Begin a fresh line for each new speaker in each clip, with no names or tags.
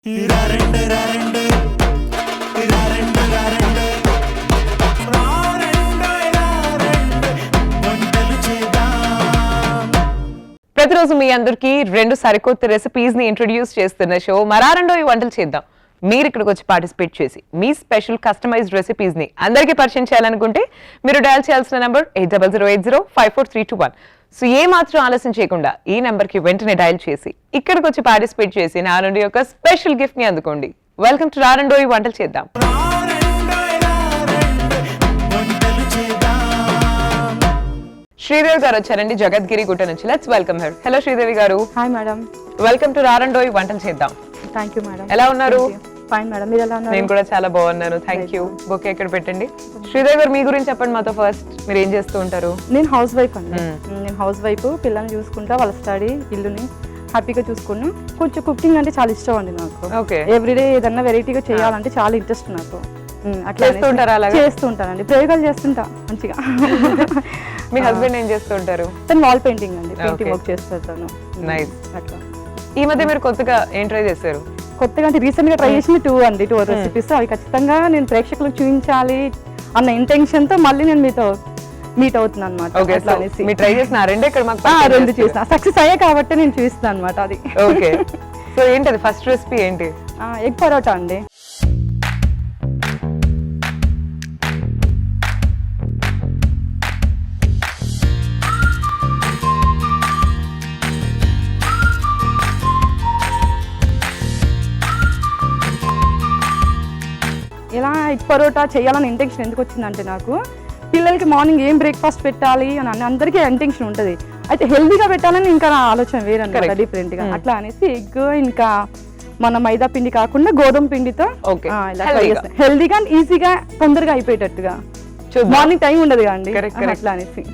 ప్రతిరోజు మీ అందరికి రెండు సరికొత్త రెసిపీస్ ని ఇంట్రొడ్యూస్ చేస్తున్న షో మరారండోయి వంటలు చేద్దాం. మీరు ఇక్కడికి వచ్చి పార్టిసిపేట్ చేసి మీ స్పెషల్ కస్టమైజ్డ్ రెసిపీస్ ని అందరికీ పరిచయం చేయాలనుకుంటే మీరు డయల్ చేయాల్సిన నంబర్ 8008054321. సో ఏ మాత్రం ఆలస్యం చేయకుండా ఈ నెంబర్ కి వెంటనే డయల్ చేసి ఇక్కడికి వచ్చి పార్టిసిపేట్ చేసి నా నుండి ఒక స్పెషల్ గిఫ్ట్ ని అందుకోండి. వెల్కమ్ టు రారండోయి వంటలు చేద్దాం. శ్రీదేవి గారు వచ్చారండి జగద్గిరి గుట్ట నుంచి. Let's welcome her. Hello Sridevi garu.
Hi madam.
Welcome to Rarandoi Vantalu Cheddam.
Thank you madam.
ఎలా ఉన్నారు?
ఫైన్ మేడం, మీరు ఎలా ఉన్నారు?
నేను కూడా చాలా బాగున్నాను, థ్యాంక్ యూ. బొకే ఇక్కడ పెట్టండి. శ్రీదేవి గారు మీ గురించి చెప్పండి మాతో. ఫస్ట్ మీరు ఏం చేస్తూ ఉంటారు?
నేను హౌస్ వైఫ్ అండి. నేను హౌస్ వైఫ్, పిల్లల్ని చూసుకుంటా, వాళ్ళ స్టడీ, ఇల్లుని హ్యాపీగా చూసుకున్నా. కొంచెం కుకింగ్ అంటే చాలా ఇష్టం అండి నాకు.
ఓకే.
ఎవ్రీడే ఏదన్నా వెరైటీగా చేయాలంటే చాలా ఇంట్రెస్ట్ నాకు. అట్లా చేస్తూ ఉంటానండి, ప్రయోగాలు చేస్తుంటా మంచిగా.
మీ హస్బెండ్ ఏం చేస్తూ ఉంటారు?
తను వాల్ పెయింటింగ్ అండి, పెయింటింగ్ వర్క్ చేస్తారు తను.
నైస్.
అట్లా
ఈ మధ్య మీరు కొత్తగా ఏం ట్రై చేశారు?
కొత్తగా అంటే రీసెంట్ గా ట్రై చేసిన టూ రెసిపీస్. అవి ఖచ్చితంగా నేను ప్రేక్షకులకు చూపించాలి అన్న ఇంటెన్షన్ తో మళ్ళీ నేను మీతో మీట్ అవుతున్నాను అనమాట.
మీరు ట్రై చేసిన రెండే ఇక్కడ మాకు
రెండు చేసిన సక్సెస్ అయ్యే కాబట్టి నేను చూపిస్తాను అనమాట అది.
ఓకే. సో ఏంటది ఫస్ట్ రెసిపీ ఏంటి?
ఎగ్ పరోటా అండి. ఇలా ఎగ్ పరోటా చేయాలని ఇంటెన్షన్ ఎందుకు వచ్చిందంటే, నాకు పిల్లలకి మార్నింగ్ ఏం బ్రేక్ఫాస్ట్ పెట్టాలి అని అందరికీ ఇంటెన్షన్ ఉంటుంది. అయితే హెల్దీగా పెట్టాలని ఇంకా నా ఆలోచన వేరన్నమాట, డిఫరెంట్గా. అట్లా అనేసి ఎగ్ ఇంకా మన మైదా పిండి కాకుండా గోధుమ పిండితో హెల్దీగా ఈజీగా తొందరగా అయిపోయేటట్టుగా, మార్నింగ్ టైం ఉండదు అండి, అట్లా అనేసి.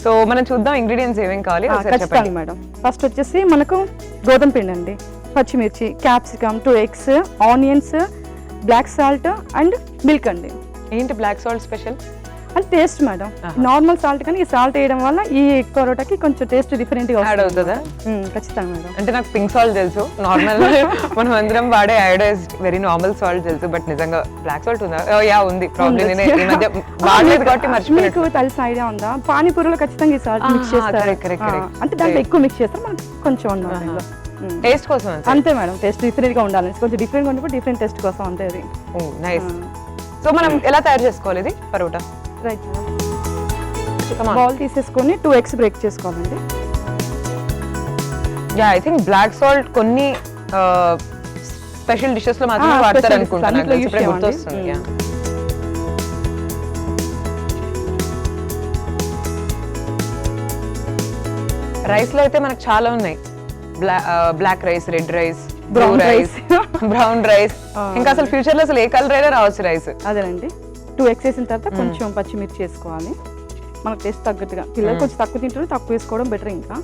సో మనం చూద్దాం ఇంగ్రీడియంట్స్ ఏమేమి కావాలి.
ఖచ్చితంగా మేడం. ఫస్ట్ వచ్చేసి మనకు గోధుమ పిండి అండి, పచ్చిమిర్చి, capsicum, 2 eggs, onions, black salt and milk అండి.
ఏంటి బ్లాక్ సాల్ట్ స్పెషల్?
అంటే టేస్ట్ మేడం. నార్మల్ సాల్ట్ కానీ ఈ సాల్ట్ వేయడం వల్ల ఈ ఎగ్ పరోటాకి కొంచెం టేస్ట్ డిఫరెంట్ గా
యాడ్ అవుతుందా?
ఖచ్చితంగా మేడం.
అంటే నాకు పింక్ సాల్ట్ తెలుసు, నార్మల్ మనం అందరం వాడే అయోడైజ్డ్ వెరీ నార్మల్ సాల్ట్ తెలుసు, బట్ నిజంగా బ్లాక్ సాల్ట్ ఉందా? యా ఉంది. ప్రాబ్లమ్ నేను ఈ మధ్య వాడలేదు కాబట్టి మర్చిపోయాను.
మీకు తెలిసిన ఐడియా ఉందా? పానీపూరిలో ఖచ్చితంగా ఈ సాల్ట్ మిక్స్ చేస్తారు. అంటే దాంట్లో ఎక్కువ మిక్స్ చేస్తారు, మనకు కొంచెం అన్నమాట
టేస్ట్ కోసం
అంతే మేడం. టేస్ట్ డిఫరెంట్ గా ఉండాలి, కొంచెం డిఫరెంట్ గా ఉన్నప్పుడు డిఫరెంట్ టేస్ట్ కోసం అంతే అది.
నైస్. సో మనం ఎలా తయారు చేసుకోవాలి ఇది పరోటా?
Right madam. బౌల్ తీసేసుకొని 2 eggs బ్రేక్ చేసుకోవాలండి.
Yeah, I think black salt కొన్ని స్పెషల్ డిషెస్ లో మాత్రమే వాడతారు అనుకుంటాను, గుర్తొస్తుంది. రైస్ లో అయితే మనకు చాలా ఉన్నాయి. Black rice, red rice, brown rice, brown rice, ఇంకా అసలు ఫ్యూచర్ లో అసలు ఏ కలర్ అయినా రావచ్చు రైస్.
అదేనండి. 2 eggs వేసిన తర్వాత కొంచెం పచ్చిమిర్చి వేసుకోవాలి, మనకు టేస్ట్ తగ్గట్టుగా. పిల్లలు కొంచెం తక్కువ తింటారు, తక్కువ వేసుకోవడం బెటర్. ఇంకా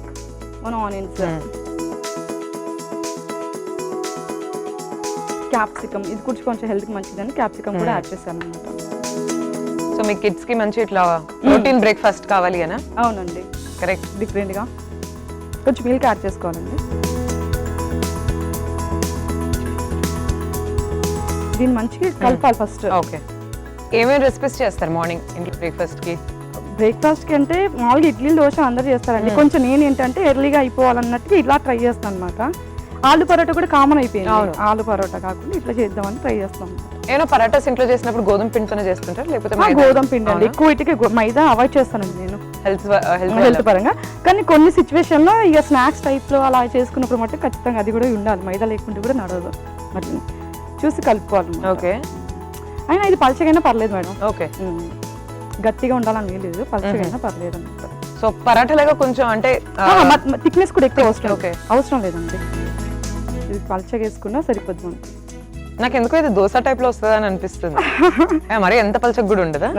మనం ఆనియన్స్, క్యాప్సికమ్, ఇది కూడా కొంచెం హెల్త్ కి మంచిదని క్యాప్సికమ్ కూడా యాడ్ చేశాను అనమాట.
సో మీ కిడ్స్ కి మంచి ఇట్లా ప్రోటీన్ బ్రేక్ఫాస్ట్ కావాలి అనా?
అవునండి,
కరెక్ట్.
డిఫరెంట్ గా కొంచెం మిల్క్ యాడ్ చేసుకోవాలండి. దీన్ని మంచిగా కలపాలి ఫస్ట్.
ఓకే. ఏమేమి రెసిపీస్ చేస్తారు మార్నింగ్ ఇంట్లో బ్రేక్ఫాస్ట్ కి?
బ్రేక్ఫాస్ట్ కి అంటే మామూలుగా ఇడ్లీ, దోశ అందరూ చేస్తారండి. కొంచెం నేను ఏంటంటే ఎర్లీగా అయిపోవాలన్నట్టుగా ఇట్లా ట్రై చేస్తాను అనమాట. ఆలు పరోటా కూడా కామన్ అయిపోయింది. ఆలు పరోటా కాకుండా ఇట్లా చేద్దామని ట్రై చేస్తాం.
ఏమైనా పరోటాస్ ఇంట్లో చేసినప్పుడు గోధుమ పిండితోనే చేస్తుంటారు లేకపోతే?
గోధుమ పిండి అండి, ఎక్కువ వీటికి మైదా అవాయిడ్ చేస్తానండి నేను
హెల్త్
పరంగా. కానీ కొన్ని సిచ్యువేషన్ లో ఇక స్నాక్స్ టైప్ లో అలా చేసుకున్నప్పుడు మటు ఖచ్చితంగా అది కూడా ఉండాలి, మైదా లేకుంటే కూడా నడవదు. అట్లా చూసి కలుపుకోవాలి. ఓకే. అయినా ఇది పలచగైనా పర్లేదు మేడం.
ఓకే.
గట్టిగా ఉండాలని లేదు, పలచగైనా పర్లేదు అనమాట.
సో పరాటాలుగా కొంచెం అంటే
థిక్నెస్ కూడా ఎక్కువ అవసరం లేదండి, ఇది పలచగా వేసుకున్నా సరిపోద్ది మనకి.
నాకు ఎందుకో ఇది దోశ టైప్ లో వస్తుందా అని అనిపిస్తుంది. మరి ఎంత పలచగా కూడా ఉండదా?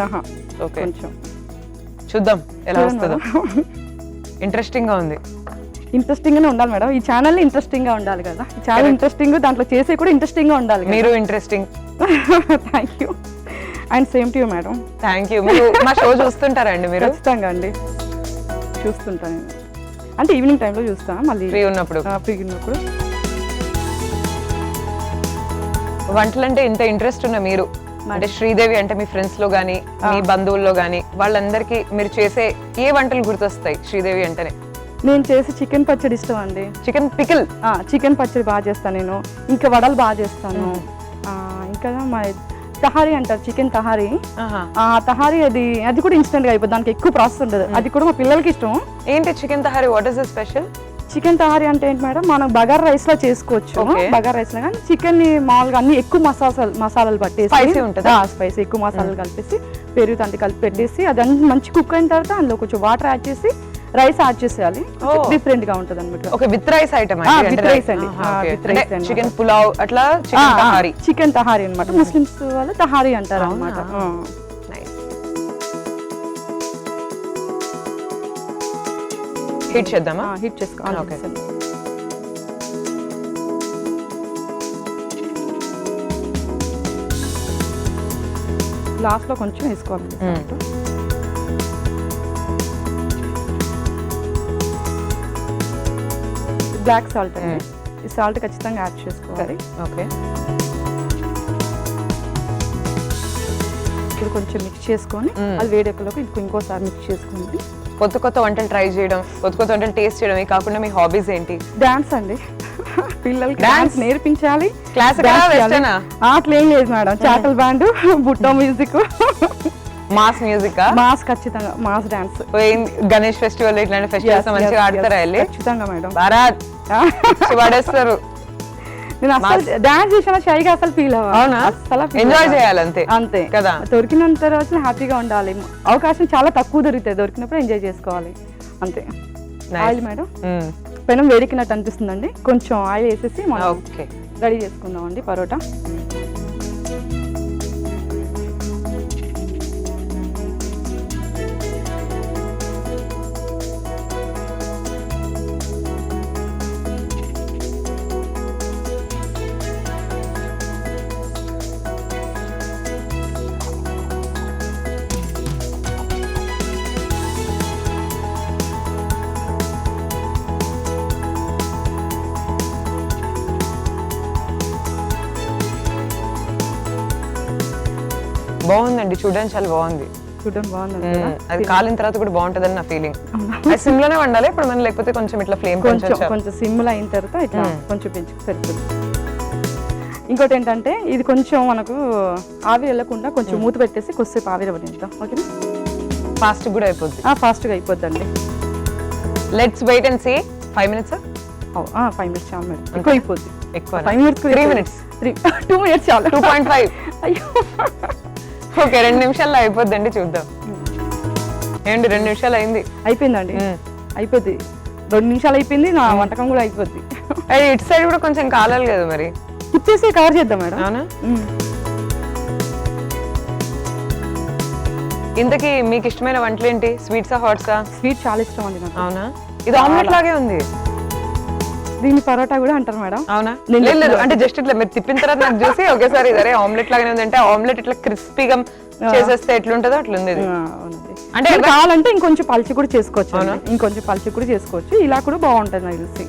ఓకే,
కొంచెం
చూద్దాం ఎలా వస్తుందో. ఇంట్రెస్టింగ్ గా ఉంది.
ఇంట్రెస్టింగ్ గానే ఉండాలి మేడం, ఈ ఛానల్ ఇంట్రెస్టింగ్ గా ఉండాలి కదా. చాలా ఇంట్రెస్టింగ్, దాంట్లో చేసే కూడా ఇంట్రెస్టింగ్ గా ఉండాలి.
మీరు interesting.
Thank you and same to you madam.
Thank you. మీరు మా షో చూస్తుంటారండి? మీరు?
ఖచ్చితంగా అండి, చూస్తుంటాను. అంటే ఈవినింగ్ టైంలో చూస్తాను, మళ్ళీ
ఫ్రీ ఉన్నప్పుడు.
ఫ్రీ ఉన్నప్పుడు
వంటలంటే ఇంత ఇంట్రెస్ట్ ఉన్న మీరు అంటే శ్రీదేవి అంటే మీ ఫ్రెండ్స్ లో గానీ మీ బంధువుల్లో గానీ వాళ్ళందరికీ మీరు చేసే ఏ వంటలు గుర్తొస్తాయి శ్రీదేవి అంటేనే?
నేను చేసే చికెన్ పచ్చడి ఇష్టం అండి.
Chicken pickle?
చికెన్ పచ్చడి బాగా చేస్తాను నేను. ఇంకా వడలు బాగా చేస్తాను. ఇంకా మా తహారీ అంటారు, చికెన్ తహారీ. తహారీ అది కూడా ఇన్స్టెంట్ గా అయిపోతుంది, దానికి ఎక్కువ ప్రాసెస్ ఉండదు. అది కూడా మా పిల్లలకి ఇష్టం.
ఏంటి chicken tahari? What is the special?
Chicken tahari అంటే ఏంటి మేడం, మనం బగారా రైస్ లో చేసుకోవచ్చు. బగారా రైస్ లో కానీ చికెన్ ని మామూలుగా అన్ని ఎక్కువ మసాలాలు పట్టేసి, స్పైసీ ఎక్కువ మసాలాలు కలిపేసి పెరుగు తంటి కలిపి పెట్టేసి అది అన్ని మంచి కుక్ అయిన తర్వాత అందులో కొంచెం వాటర్ యాడ్ చేసి రైస్ యాడ్ చేసేయాలి. డిఫరెంట్ గా ఉంటది అనమాట.
Okay, with rice item.
With rice అండి, విత్ రైస్.
చికెన్ పులావ్ అట్లా చికెన్ తహారీ.
చికెన్ తహారీ అన్నమాట. ముస్లిమ్స్ వాళ్ళు తహారీ అంటారు అన్నమాట.
హీట్ చేద్దామా?
హీట్ చేసుకోవాలి.
ఓకే.
లాస్ట్ లో కొంచెం వేసుకోవాలి. బ్లాక్ సాల్ట్ అండి. ఈ సాల్ట్ ఖచ్చితంగా యాడ్ చేసుకోవాలి.
ఓకే.
ఇప్పుడు కొంచెం మిక్స్ చేసుకొని అది వేడెక్కలోకి ఇంకోసారి మిక్స్ చేసుకోండి.
కొత్త కొత్త వంటలు ట్రై చేయడం, కొత్త కొత్త వంటలు టేస్ట్ చేయడం కాకుండా మీ హాబీస్ ఏంటి?
డాన్స్ అండి. పిల్లలకి డాన్స్ నేర్పించాలి.
అట్లేం
లేదు madam, చాటల్ band, బుట్టో music,
mass music,
mass ఖచ్చితంగా మాస్ డాన్స్.
గణేష్ ఫెస్టివల్ ఇట్లాంటి ఫెస్టివల్స్ మంచిగా ఆడతారా?
ఖచ్చితంగా మేడం.
భారత్ పడేస్తారు.
నేను అసలు డాన్స్ చేసిన షైగా అసలు ఫీల్
అవ్వాలి, ఎంజాయ్ చేయాలి అంతే
అంతే
కదా.
దొరికినంత రోజున హ్యాపీగా ఉండాలి. అవకాశం చాలా తక్కువ దొరుకుతాయి, దొరికినప్పుడు ఎంజాయ్ చేసుకోవాలి అంతే. ఆయిల్ మేడం పెనం వేడికినట్టు అనిపిస్తుందండి, కొంచెం ఆయిల్ వేసేసి మనం రెడీ చేసుకుందాం అండి పరోటా.
బాగుందండి, చూడడానికి చాలా బాగుంది. అది కాలిన తర్వాత కూడా బాగుంటదని నా ఫీలింగ్. సిమ్ లోనే వండాలి ఇప్పుడు మనం, లేకపోతే కొంచెం ఇట్లా ఫ్లేమ్
కొంచెం సిమ్ లో అయిన తర్వాత ఇట్లా కొంచెం పెంచుకు సరిపోతుంది. ఇంకోటి ఏంటంటే ఇది కొంచెం మనకు ఆవిరి వెళ్ళకుండా కొంచెం మూత పెట్టేసి కొద్దిసేపు ఆవిరి పడిద్దాం. ఓకేనా?
ఫాస్ట్ కూడా అయిపోద్ది.
ఫాస్ట్ గా అయిపోద్దండి.
Let's wait and see. 5 minutes?
5 minutes చాలు మేడం. ఎక్కువ అయిపోద్ది.
ఎక్కువ
5 minutes,
3 minutes,
2 minutes చాలు.
2.5.
అయ్యో
ఓకే, 2 నిమిషాల్లో అయిపోద్దండి, చూద్దాం. ఏంటి 2 నిమిషాలు అయింది?
అయిపోయిందండి, అయిపోద్ది. 2 నిమిషాలు అయిపోయింది, నా వంటకం కూడా అయిపోద్ది.
అది ఇటు సైడ్ కూడా కొంచెం కాలాలి కదా మరి.
తిప్పేసి కవర్ చేద్దాం మేడం.
అవునా? ఇంతకీ మీకు ఇష్టమైన వంటలు ఏంటి? స్వీట్సా హాట్సా?
స్వీట్ చాలా ఇష్టం అండి నాకు.
అవునా? ఇది ఆమ్లెట్ లాగే ఉంది.
దీన్ని పరోటా కూడా అంటారు మేడం.
అవునా? లేదు అంటే జస్ట్ ఇట్లా మీరు తిప్పిన తర్వాత నాకు చూసి ఒకేసారి ఇదరే ఆమ్లెట్ లాగానే ఉంది అంటే, ఆమ్లెట్ ఇట్లా క్రిస్పీగా చేసేస్తే ఎట్లుంటదో అట్లుంది.
అంటే కావాలంటే ఇంకొంచెం పల్చి కూడా చేసుకోవచ్చు, ఇంకొంచెం పల్చి కూడా చేసుకోవచ్చు. ఇలా కూడా బాగుంటుంది నాకు తెలిసి.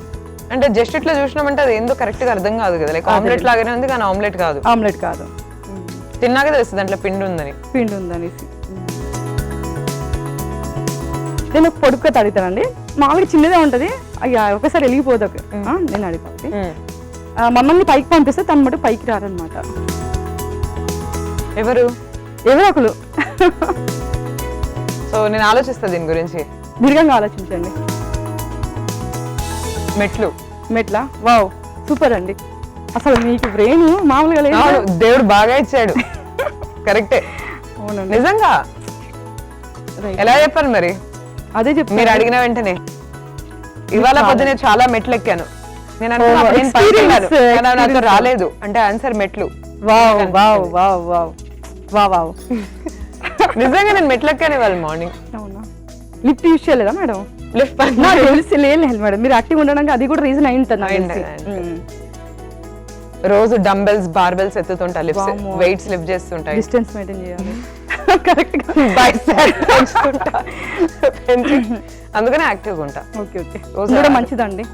అంటే జస్ట్ ఇట్లా చూసినామంటే అది ఏందో కరెక్ట్ గా అర్థం కాదు కదా. లైక్ ఆమ్లెట్ లాగానే ఉంది కానీ ఆమ్లెట్ కాదు.
ఆమ్లెట్ కాదు,
తిన్నాక తెలుస్తుంది దాంట్లో పిండి ఉందనేసి. నేను
పొడుపుగా తడుగుతానండి, మామూలుగా చిన్నదే ఉంటది. అయ్యా ఒకసారి వెళ్ళిపోదు. నేను అడిగిపోతే మమ్మల్ని పైకి పంపిస్తే తన మటు పైకి రారనమాట.
ఎవరో
ఒకరు.
సో నేను ఆలోచిస్తా దీని గురించి,
దీర్ఘంగా ఆలోచించండి. మెట్ల వావ్ సూపర్ అండి. అసలు మీకు బ్రెయిన్ మామూలుగా లేదు,
దేవుడు బాగా ఇచ్చాడు. కరెక్టే, నిజంగా. ఎలా చెప్పాను మరి?
అదే చెప్పి
మీరు అడిగిన వెంటనే ఇవాళ పొద్దునే చాలా మెట్లు ఎక్కాను నేను. నాకు రాలేదు అంటే ఆన్సర్ మెట్లు. నిజంగా నేను మెట్లు ఎక్కాను ఇవాళ మార్నింగ్.
లిఫ్ట్ యూజ్ చేయలేదా మేడం?
లిఫ్ట్
తెలిసి లేదు మేడం, మీరు యాక్టివ్ ఉండడానికి అది కూడా రీజన్ అయి ఉంటుంది.
రోజు డంబెల్స్ బార్బెల్స్ ఎత్తుతుంటా, వెయిట్స్ లిఫ్ట్ చేస్తుంటా,
డిస్టెన్స్ మెయింటైన్ చేయాలి.
అందుకనే యాక్టివ్గా ఉంటా.
ఓకే కూడా మంచిదండి.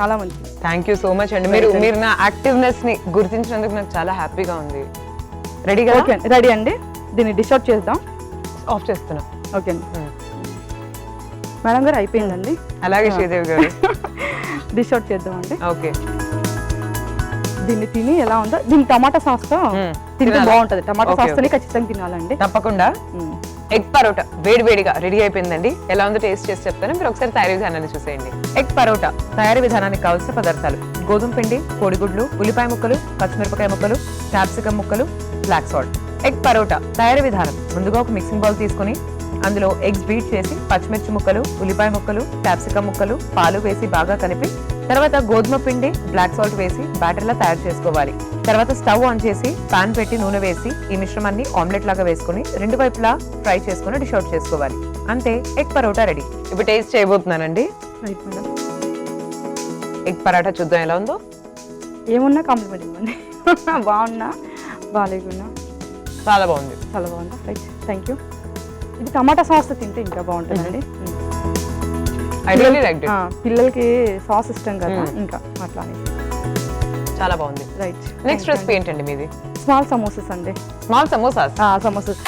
చాలా మంచిది.
థ్యాంక్ యూ సో మచ్ అండి. మీరు నా యాక్టివ్నెస్ ని గుర్తించినందుకు నాకు చాలా హ్యాపీగా ఉంది. రెడీగా?
ఓకే అండి, రెడీ అండి. దీన్ని డిష్ అవుట్ చేద్దాం.
ఆఫ్ చేస్తున్నా.
ఓకే అండి. మేడం గారు అయిపోయిందండి.
అలాగే శ్రీదేవి గారు.
డిష్ అవుట్ చేద్దామండి.
ఓకే.
దీన్ని తిని ఎలా ఉందో, దీన్ని టమాటా సాస్ తో తింటే బాగుంటది. టమాటా సాస్ తోనే ఖచ్చితంగా తినాలండి.
తప్పకుండా. ఎగ్ పరోటా వేడివేడిగా రెడీ అయిపోయిందండి. ఎలా ఉందో టేస్ట్ చేసి చెప్తాను, మీరు ఒకసారి తయారీ విధానాన్ని చూసేయండి. ఎగ్ పరోటా తయారీ విధానానికి కావాల్సిన పదార్థాలు: గోధుమ పిండి, కోడిగుడ్లు, ఉల్లిపాయ ముక్కలు, పచ్చిమిరపకాయ ముక్కలు, క్యాప్సికమ్ ముక్కలు, బ్లాక్ సాల్ట్. ఎగ్ పరోటా తయారీ విధానం: ముందుగా ఒక మిక్సింగ్ బౌల్ తీసుకుని అందులో ఎగ్స్ బీట్ చేసి పచ్చిమిర్చి ముక్కలు, ఉల్లిపాయ ముక్కలు, క్యాప్సికమ్ ముక్కలు, పాలు వేసి బాగా కలిపి తర్వాత గోధుమ పిండి, బ్లాక్ సాల్ట్ వేసి బ్యాటర్లా తయారు చేసుకోవాలి. తర్వాత స్టవ్ ఆన్ చేసి పాన్ పెట్టి నూనె వేసి ఈ మిశ్రమాన్ని ఆమ్లెట్ లాగా వేసుకుని రెండు వైపులా ఫ్రై చేసుకుని డిష్ అవుట్ చేసుకోవాలి. అంతే, ఎగ్ పరోటా రెడీ. ఇప్పుడు టేస్ట్ చేయబోతున్నానండి. ఎగ్ పరోటా చూద్దాం ఎలా ఉందో.
ఏమున్నా కాంప్లిమెంట్ ఇవ్వండి. బాగున్నా బాగాలేకున్నా
చాలా బాగుంది.
చాలా బాగుందా? Right, thank you. ఇది టమాటా సాస్ తింటే ఇంకా బాగుంటుందండి. పిల్లలకి సాస్ ఇష్టం కదా, ఇంకా అట్లా
చాలా బాగుంది.
రైట్.
నెక్స్ట్ రెసిపీ ఏంటండి మీది?
స్మాల్ సమోసాస్ అండి.
Small samosas.
Samosas.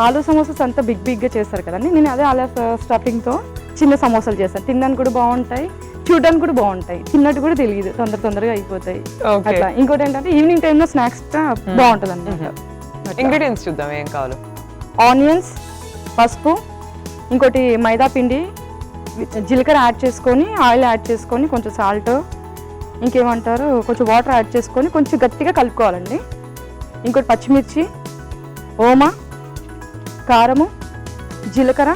Aloo samosas అంతా బిగ్గా చేస్తారు కదండి, నేను అదే ఆలూ స్టఫింగ్తో చిన్న సమోసాలు చేస్తాను. తినడానికి కూడా బాగుంటాయి, చూడడానికి కూడా బాగుంటాయి, తిన్నట్టు కూడా తెలియదు, తొందరగా అయిపోతాయి. అట్లా. ఇంకోటి ఏంటంటే ఈవినింగ్ టైంలో స్నాక్స్ బాగుంటుంది అనమాట.
ఇంగ్రీడియంట్స్ చూద్దాం ఏం కావాలో.
ఆనియన్స్, పసుపు, ఇంకోటి మైదా పిండి, జీలకర్ర యాడ్ చేసుకొని, ఆయిల్ యాడ్ చేసుకొని, కొంచెం సాల్ట్, ఇంకేమంటారు కొంచెం వాటర్ యాడ్ చేసుకొని కొంచెం గట్టిగా కలుపుకోవాలండి. ఇంకోటి పచ్చిమిర్చి, ఓమా, కారము, జీలకర్ర,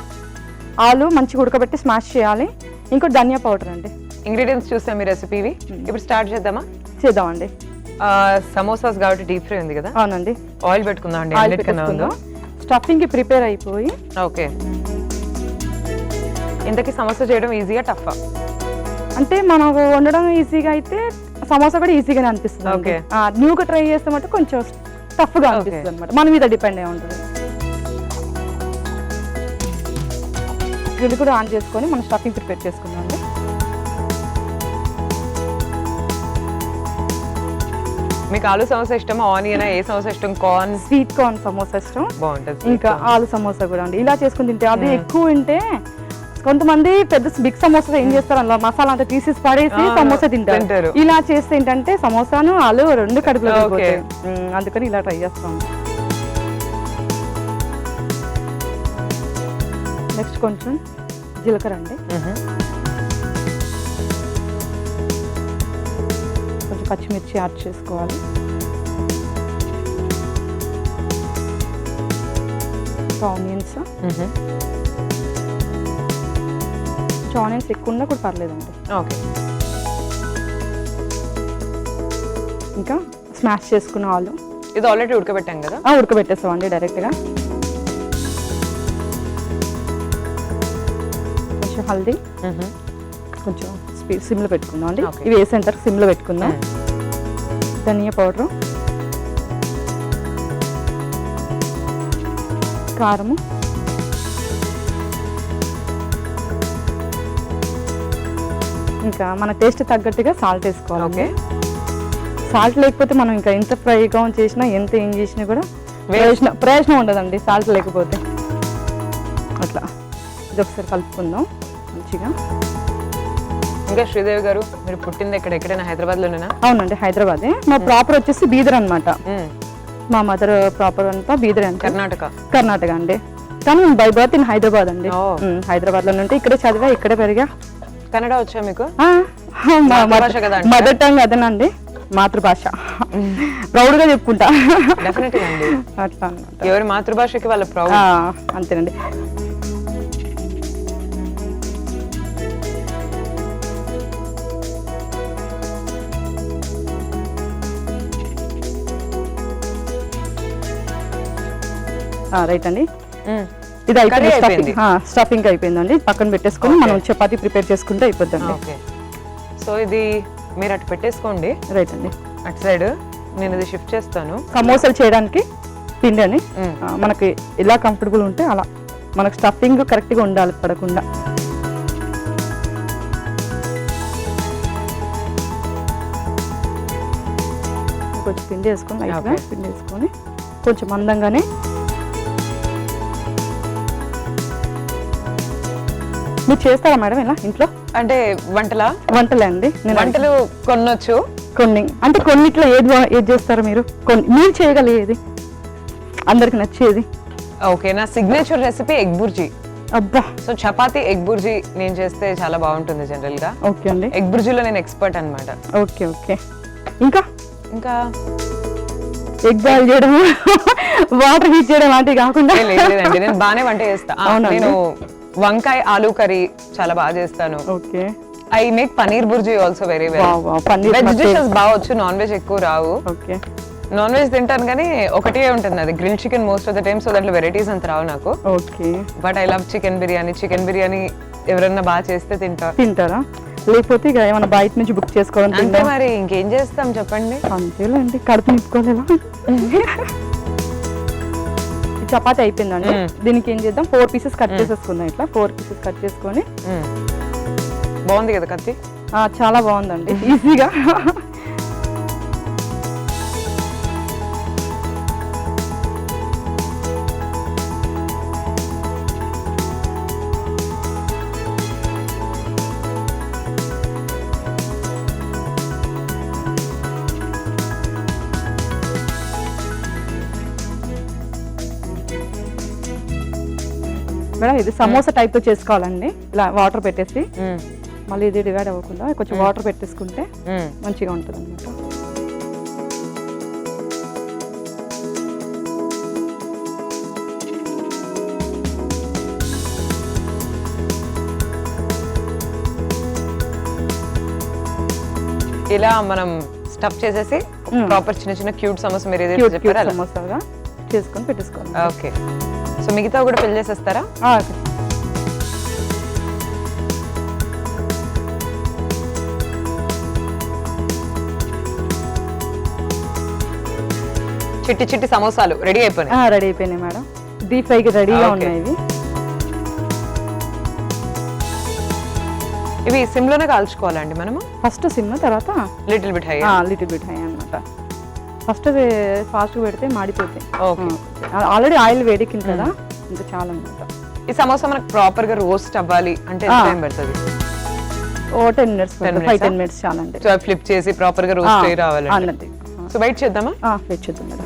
ఆలు మంచిగా ఉడకబెట్టి స్మాష్ చేయాలి. ఇంకోటి ధనియా పౌడర్ అండి.
ఇంగ్రీడియంట్స్ చూసాం మీ రెసిపీవి. ఇప్పుడు స్టార్ట్ చేద్దామా?
చేద్దామండి.
సమోసాస్ కాబట్టి డీప్ ఫ్రై ఉంది కదా.
అవునండి.
ఆయిల్ పెట్టుకుందాం అండి.
స్టఫింగ్ కి ప్రిపేర్ అయిపోయి.
ఓకే. ఇంతకీ సమోసా చేయడం ఈజీగా టఫా?
అంటే మనకు వండడం ఈజీగా అయితే సమోసా కూడా ఈజీగానే అనిపిస్తుంది.
ఓకే.
న్యూగా ట్రై చేస్తే మటు కొంచెం టఫ్గా అనిపిస్తుంది అనమాట. మన మీద డిపెండ్ అయి ఉంటుంది. ఇది కూడా ఆన్ చేసుకొని మనం స్టఫింగ్ ప్రిపేర్ చేసుకుందాం అండి.
మీకు ఆలు సమోసా ఇష్టమా, ఆనియన్ ఏ సమోసా ఇష్టం? కార్న్,
స్వీట్ కార్న్ సమోసా ఇష్టం.
బాగుంటుంది.
ఇంకా ఆలు సమోసా కూడా అండి. ఇలా చేసుకుని తింటే అది ఎక్కువ ఉంటే కొంతమంది పెద్ద బిగ్ సమోసా ఏం చేస్తారు, అందులో మసాలా అంతా తీసేసి పడేసి సమోసా తింటారు. ఇలా చేస్తే ఏంటంటే సమోసాను ఆలు రెండు కడుపులో పోతాయి. అందుకని ఇలా ట్రై చేస్తాం. నెక్స్ట్ కొంచెం జీలకర్ర అండి, కొంచెం పచ్చిమిర్చి యాడ్ చేసుకోవాలి. ఆనియన్స్, ఆనియన్స్ ఎక్కువ ఉన్నా కూడా పర్లేదండి.
ఓకే.
ఇంకా స్మాష్ చేసుకున్న ఆలు.
ఇది ఆల్రెడీ ఉడకబెట్టాం కదా.
ఉడకబెట్టేస్తామండి డైరెక్ట్గా. కొంచెం హల్దీ, కొంచెం సిమ్లో పెట్టుకుందాం అండి. ఇవి వేసేంత వరకు సిమ్లో పెట్టుకుందాం. ధనియా పౌడరు, కారము, ఇంకా మన టేస్ట్ తగ్గట్టుగా సాల్ట్ వేసుకోవాలి.
ఓకే.
సాల్ట్ లేకపోతే మనం ఇంకా ఎంత ఫ్రైగా చేసినా ఎంత ఏం చేసినా కూడా ప్రయోజనం ఉండదండి సాల్ట్ లేకపోతే. అట్లా ఇది ఒకసారి కలుపుకుందాం మంచిగా.
ఇంకా శ్రీదేవి గారు, మీరు పుట్టింది ఎక్కడైనా హైదరాబాద్ లోనేనా?
అవునండి, హైదరాబాదే. మా ప్రాపర్ వచ్చేసి బీదర్ అనమాట. మా మదర్ ప్రాపర్ అంతా బీదర్ అండి. కర్ణాటక అండి. కానీ బై బర్త్ ఇన్ హైదరాబాద్ అండి. హైదరాబాద్ లో ఉంటే ఇక్కడే చదివా, ఇక్కడే పెరిగా.
కన్నడ వచ్చా మీకు?
మదర్ టంగ్ అదేనండి, మాతృభాష. ప్రౌడ్ గా చెప్పుకుంటా.
అట్లా ఎవరి మాతృభాషకి వాళ్ళ ప్రౌడ్.
అంతేనండి. రైట్ అండి. ఇది అయిపోయింది, స్టఫింగ్ అయిపోయిందండి. పక్కన పెట్టేసుకొని మనం చపాతీ ప్రిపేర్ చేసుకుంటే అయిపోద్దండి.
సో ఇది మీరు అటు పెట్టేసుకోండి
రైట్ అండి.
అటు సైడ్, నేను ఇది షిఫ్ట్ చేస్తాను.
సమోసాలు చేయడానికి పిండి అని మనకి ఎలా కంఫర్టబుల్ ఉంటే అలా, మనకు స్టఫింగ్ కరెక్ట్గా ఉండాలి పడకుండా. కొంచెం పిండి వేసుకొని లైట్గా పిండి వేసుకొని కొంచెం మందంగానే. మీరు చేస్తారా మేడం ఇలా ఇంట్లో?
అంటే
వంటలే అండి.
వంటలు కొనొచ్చు
కొన్ని, అంటే కొన్నిట్లో ఏది చేస్తారా మీరు? మీరు చేయగలిగేది, అందరికి నచ్చేది?
ఓకే, నా సిగ్నేచర్ రెసిపీ ఎగ్ బుర్జీ.
అబ్బా,
సో చపాతీ ఎగ్ బుర్జీ నేను చేస్తే చాలా బాగుంటుంది జనరల్ గా.
ఓకే అండి.
ఎగ్ బుర్జీలో నేను ఎక్స్పర్ట్ అన్నమాట.
Okay okay. ఇంకా ఎగ్ బాయిల్ చేయడం, వాటర్ హీట్ చేయడం లాంటివి కాకుండా?
లేదండి, నేను బాగానే వంట చేస్తా. నేను వంకాయ ఆలూ కర్రీ చాలా బాగా చేస్తాను.
Okay.
I make paneer bhurji also very well. Veg dishes బాగా వచ్చు, నాన్ వెజ్ ఎక్కువ రావు.
ఓకే.
నాన్ వెజ్ తింటాను కానీ ఒకటే ఉంటుంది, అది grill chicken most of the time. So దాంట్లో వెరైటీస్ అంత రావు నాకు.
Okay.
But I love chicken biryani ఎవరన్నా బాగా చేస్తే
తింటారా? లేకపోతే ఇక ఏమైనా బయట నుంచి బుక్ చేసుకోవడం?
అంతే మరి, ఇంకేం చేస్తాం చెప్పండి.
అంతేలేండి, కడుపు నింపుకోలేదా? చపాతి అయిపోయిందండి. దీనికి ఏం చేద్దాం, 4 పీసెస్ కట్ చేసేసుకుందాం. ఇట్లా 4 పీసెస్ కట్ చేసుకొని.
బాగుంది కదా కత్తి?
చాలా బాగుందండి, ఈజీగా. మేడం ఇది సమోసా టైప్ తో చేసుకోవాలండి. ఇలా వాటర్ పెట్టేసి మళ్ళీ ఇది డివైడ్ అవ్వకుండా కొంచెం వాటర్ పెట్టేసుకుంటే మంచిగా ఉంటుంది అన్నమాట.
ఇలా మనం స్టఫ్ చేసేసి ప్రాపర్ చిన్న చిన్న క్యూట్ సమోసా మీరు ఏదైతే చెప్పారో అలా
సమోసాగా చేసుకొని పెట్టేసుకోవాలి.
ఓకే. సో మిగతా కూడా ఫిల్ చేసేస్తారా? చిట్టి చిట్టి సమోసాలు రెడీ అయిపోయినాయి.
రెడీ అయిపోయినాయి మేడం, డీప్ ఫ్రైకి రెడీగా ఉన్నాయి.
ఇవి సిమ్ లోనే కాల్చుకోవాలండి మనము?
ఫస్ట్ సిమ్, తర్వాత
లిటిల్ బిట్ హై
అన్నమాట. ఫస్ట్ ఫాస్ట్ పెడితే మాడిపోతాయి.
ఓకే.
ఆల్రెడీ ఆయిల్ వేడికింది కదా, ఇంకా చాలా అన్నమాట.
ఈ సమోసా మనకు ప్రాపర్ గా రోస్ట్ అవ్వాలి అంటే ఎంత టైం పడుతుంది?
10 మినిట్స్, 5-10 మినిట్స్ చాలా అండి.
సో ఫ్లిప్ చేసి ప్రాపర్ గా రోస్ట్ అయ్యి రావాలి
అన్నది.
సో వెయిట్ చేద్దామా?
వెయిట్ చేద్దాం మేడం.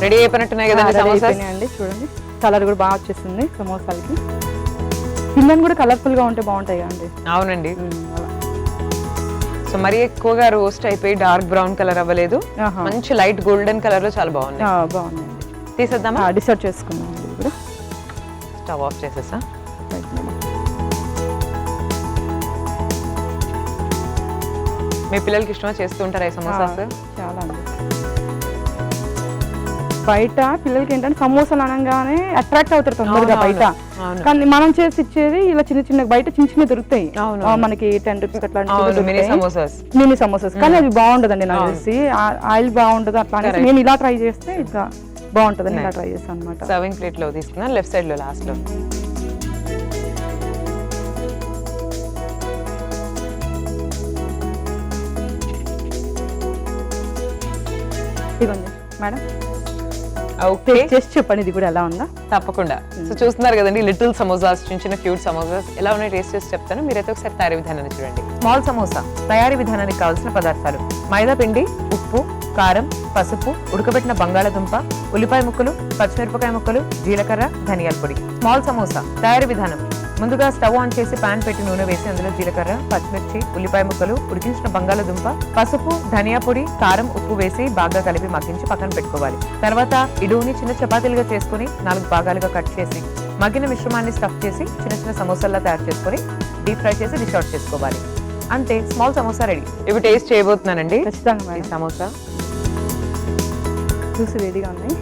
రెడీ అయిపోయినట్టున్నాయి కదండి సమోసాస్?
అండి చూడండి, కలర్ కూడా బాగా వచ్చేసింది సమోసాలకి. పిల్లలు కూడా కలర్ఫుల్ గా ఉంటే బాగుంటాయి కదండి.
అవునండి. సో మరి ఎక్కువగా రోస్ట్ అయిపోయి డార్క్ బ్రౌన్ కలర్ అవ్వలేదు, మంచి లైట్ గోల్డెన్ కలర్ లో చాలా బాగున్నాయి.
బాగున్నాయండి.
తీసేద్దామా?
డిసర్వ్ చేసుకుందాం అండి. ఇప్పుడు
స్టవ్ ఆఫ్ చేసేసా. మీ పిల్లలకి ఇష్టమా చేస్తూ ఉంటారా ఈ సమోసాస్?
చాలా అండి. బయట పిల్లలకి ఏంటంటే సమోసాలు అనగానే అట్రాక్ట్ అవుతారు తొందరగా బయట. కానీ మనం చేసి ఇచ్చేది ఇలా చిన్న చిన్న బయట చిన్న చిన్న దొరుకుతాయి మనకి 10 రూపీస్ అట్లా మినీ సమోసాస్. కానీ అది బాగుండదండి నాకు తెలిసి, ఆయిల్ బాగుండదు అట్లా అనేసి నేను ఇలా ట్రై చేస్తే ఇంకా బాగుంటుందని ఇలా ట్రై చేస్తాను అనమాట.
సర్వింగ్ ప్లేట్ లో తీసుకున్నా, లెఫ్ట్ సైడ్ లో లాస్ట్ లో.
ఇదిగోండి మేడం,
ఓకే
చేసి చెప్పండి ఇది కూడా ఎలా ఉందా.
తప్పకుండా. సో చూస్తున్నారు కదండి లిటిల్ సమోసాస్, చిన్న చిన్న క్యూట్ సమోసాస్ ఎలా ఉన్నాయి టేస్ట్ చేసి చెప్తాను. మీరైతే ఒకసారి తయారీ విధానాన్ని చూడండి. స్మాల్ సమోసా తయారీ విధానానికి కావాల్సిన పదార్థాలు: మైదా పిండి, ఉప్పు, కారం, పసుపు, ఉడకబెట్టిన బంగాళాదుంప, ఉల్లిపాయ ముక్కలు, పచ్చిమిరపకాయ ముక్కలు, జీలకర్ర, ధనియాల పొడి. స్మాల్ సమోసా తయారీ విధానం: ముందుగా స్టవ్ ఆన్ చేసి పాన్ పెట్టి నూనె వేసి అందులో జీలకర్ర, పచ్చిమిర్చి, ఉల్లిపాయ ముక్కలు, ఉడికించిన బంగాళదుంప, పసుపు, ధనియా పొడి, కారం, ఉప్పు వేసి బాగా కలిపి మగ్గించి పక్కన పెట్టుకోవాలి. తర్వాత ఇడుని చిన్న చపాతీలుగా చేసుకుని 4 భాగాలుగా కట్ చేసి మగ్గిన మిశ్రమాన్ని స్టఫ్ చేసి చిన్న చిన్న సమోసాల్లా తయారు చేసుకొని డీప్ ఫ్రై చేసి డిష్ అవుట్ చేసుకోవాలి. అంతే, స్మాల్ సమోసా రెడీ. ఇవి టేస్ట్ చేయబోతున్నానండి.
ఖచ్చితంగా
ఈ
మేడం,
సమోసా
చూసి వేడిగా ఉన్నాయి.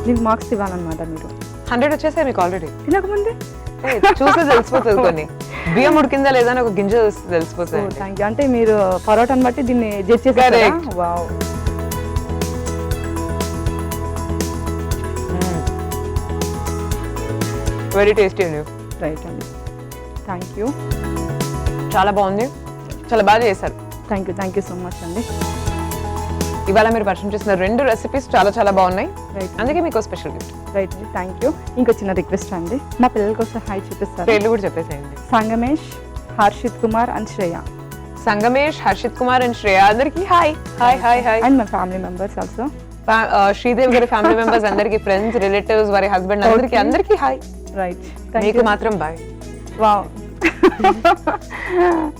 దీనికి మార్క్స్ ఇవ్వాలన్నమాట మీరు.
100 వచ్చేసాయి మీకు ఆల్రెడీ.
తినకముందే
చూస్తే తెలిసిపోతుంది. కొన్ని బియ్యం ఉడికిందా లేదా అని ఒక గింజ చూస్తే తెలిసిపోతుంది.
Thank you. అంటే మీరు పరోటాను బట్టి దీన్ని జడ్జ్ చేశారు.
Correct.
వావ్,
వెరీ టేస్టీ అండి.
రైట్ అండి. థ్యాంక్ యూ,
చాలా బాగుంది, చాలా బాగా చేశారు.
థ్యాంక్ యూ సో మచ్ అండి.
ఇవాళ మీరు పరిచయం చేసిన 2 రెసిపీస్ చాలా చాలా బాగున్నాయి.
రైట్
అందుకే మీకు స్పెషల్ గిఫ్ట్.
రైట్ అండి, థ్యాంక్ యూ. ఇంకో చిన్న రిక్వెస్ట్ అండి, మా పిల్లల కోసం హాయ్ చూపిస్తారు.
పేర్లు కూడా చెప్పేసేయండి.
సంగమేష్, హర్షిత్ కుమార్ అండ్ శ్రేయ.
సంగమేష్, హర్షిత్ కుమార్ అండ్ శ్రేయ అందరికి hi hi hi hi.
And my family members also.
Sridevi గారి ఫ్యామిలీ మెంబర్స్ అందరికి, ఫ్రెండ్స్, రిలేటివ్స్, వారి హస్బెండ్ అందరికి అందరికి హాయ్.
రైట్,
మీకు మాత్రం బాయ్.
వావ్,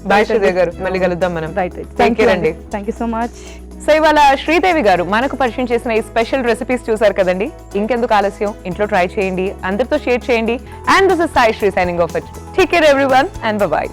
బాయ్ శ్రీదేవి గారు, మళ్ళీ కలుద్దాం మనం.
రైట్.
థ్యాంక్ యూ అండి.
Thank you so much.
So ఇవాళ శ్రీదేవి గారు మనకు పరిచయం చేసిన ఈ స్పెషల్ రెసిపీస్ చూసారు కదండి. ఇంకెందుకు ఆలస్యం, ఇంట్లో ట్రై చేయండి, అందరితో షేర్ చేయండి. And this is Sai Sri signing off. Take care everyone and by.